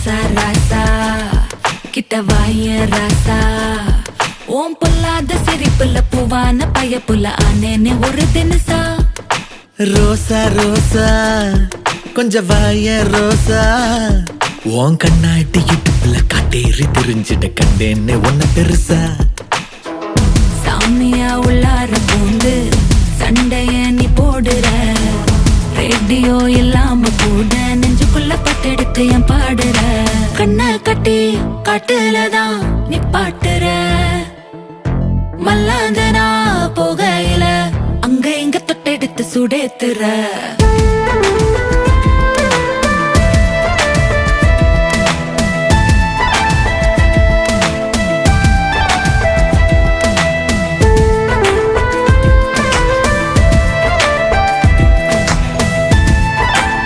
ராசா ராசா கிட்ட வாய ராசா ஓம் பொல்லாத சிரிப்புல பூவான பயப்புல ஆனேனே ஒரு தினசா ரோசா ரோசா கொஞ்சம் வாய ரோசா உன் கண்ணாடி இடுப்புல காட்டேறி தெரிஞ்சிட கண்டேன்னு ஒன்ன பெருசா சாமியா உள்ளார பூந்து சண்டைய நீ போடுற ரேடியோ இல்லாம கூட நெஞ்சுக்குள்ள பட்டெடுத்து என் பாடுற கண்ணை கட்டி காட்டுலதான் நீ பாட்டுற மல்லாந்தனா போகையில அங்க இங்க தொட்டெடுத்து சுடேத்துற